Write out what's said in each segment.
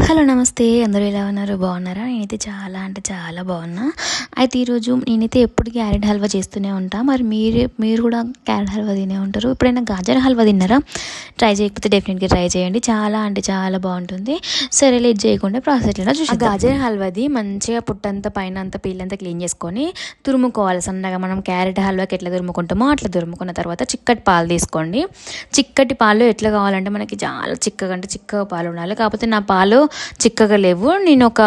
Hello నమస్తే, అందరూ ఎలా ఉన్నారు? బాగున్నారా? నేనైతే చాలా అంటే చాలా బాగున్నా. అయితే ఈరోజు నేనైతే ఎప్పుడు క్యారెట్ హల్వా చేస్తూనే ఉంటాను. మరి మీరు కూడా క్యారెట్ హల్వా తినే ఉంటారు. ఎప్పుడైనా గాజర్ హల్వా తిన్నారా? ట్రై చేయకపోతే డెఫినెట్గా ట్రై చేయండి. చాలా అంటే చాలా బాగుంటుంది. సరే, లేట్ చేయకుండా ప్రాసెస్లో చూసి గాజర్ హల్వాది మంచిగా పుట్టంతా పైన అంతా పీలంతా క్లీన్ చేసుకొని తురుముకోవాలి సన్నగా. మనం క్యారెట్ హల్వాకి ఎట్లా తురుముకుంటామో అట్లా తురుముకున్న తర్వాత చిక్కటి పాలు తీసుకోండి. చిక్కటి పాలు ఎట్లా కావాలంటే మనకి చాలా చిక్కగా అంటే చిక్కగా పాలు ఉండాలి. కాకపోతే నా పాలు చిక్కగా లేవు. నేను ఒక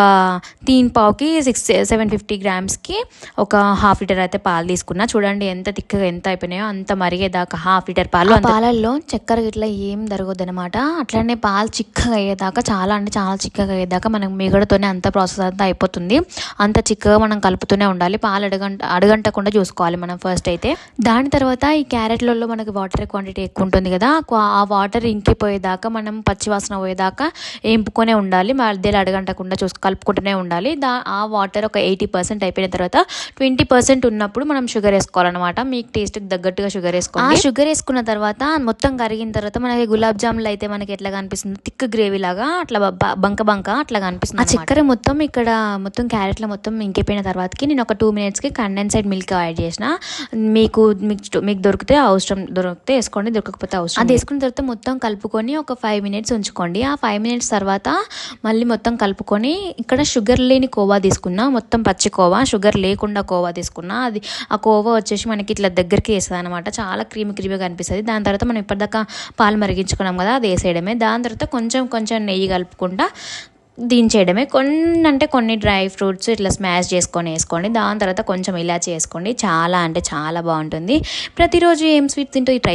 తీన్ పావుకి 750 గ్రామ్స్కి ఒక హాఫ్ లీటర్ అయితే పాలు తీసుకున్నా. చూడండి ఎంత తిక్కగా ఎంత అయిపోయినాయో. అంత మరిగేదాకా హాఫ్ లీటర్ పాలు. పాలల్లో చక్కెర ఇట్లా ఏం జరగదు అనమాట. అట్లనే పాలు చిక్కగా అయ్యేదాకా చాలా అంటే చాలా చిక్కగా అయ్యేదాకా మనం మిగడతోనే అంత ప్రాసెస్ అంతా అయిపోతుంది. అంత చిక్కగా మనం కలుపుతూనే ఉండాలి. పాలు అడగంటకుండా చూసుకోవాలి మనం ఫస్ట్ అయితే. దాని తర్వాత ఈ క్యారెట్లలో మనకి వాటర్ క్వాంటిటీ ఎక్కువ ఉంటుంది కదా, ఆ వాటర్ ఇంకిపోయేదాకా మనం పచ్చివాసన పోయేదాకా ఏంపుకొనే ఉండాలి. మధ్యలో అడగంటకుండా కలుపుకుంటూనే ఉండాలి. ఆ వాటర్ ఒక 80% అయిపోయిన తర్వాత 20% ఉన్నప్పుడు మనం షుగర్ వేసుకోవాలన్నమాట. మీకు టేస్ట్కి తగ్గట్టుగా షుగర్ వేసుకోండి. ఆ షుగర్ వేసుకున్న తర్వాత మొత్తం కరిగిన తర్వాత మనకి గులాబ్ జాములు అయితే మనకి ఎట్లా కనిపిస్తుంది, థిక్ గ్రేవీ లాగా అట్లా బంక అట్లా కనిపిస్తుంది. ఆ చక్కెర మొత్తం ఇక్కడ మొత్తం క్యారెట్లో మొత్తం ఇంకిపోయిన తర్వాతకి నేను ఒక 2 minutesకి కండెన్సైడ్ మిల్క్ యాడ్ చేసిన. మీకు దొరికితే వేసుకోండి, దొరకకపోతే అవసరం. అది వేసుకున్న తర్వాత మొత్తం కలుపుకొని ఒక 5 minutes ఉంచుకోండి. ఆ 5 minutes తర్వాత మళ్ళీ మొత్తం కలుపుకొని ఇక్కడ షుగర్ లేని కోవా తీసుకున్నా. మొత్తం పచ్చి కోవా, షుగర్ లేకుండా కోవా తీసుకున్నా. అది ఆ కోవా వచ్చేసి మనకి ఇట్లా దగ్గరికి వేస్తుంది అనమాట. చాలా క్రీమీగా కనిపిస్తుంది. దాని తర్వాత మనం ఇప్పటిదాకా పాలు మరిగించుకున్నాం కదా, అది వేసేయడమే. దాని తర్వాత కొంచెం నెయ్యి కలుపుకుంటా దించేయడమే. కొన్ని డ్రై ఫ్రూట్స్ ఇట్లా స్మాష్ చేసుకొని వేసుకోండి. దాని తర్వాత కొంచెం ఇలాచి వేసుకోండి. చాలా అంటే చాలా బాగుంటుంది. ప్రతిరోజు ఏం స్వీట్ తింటూ ట్రై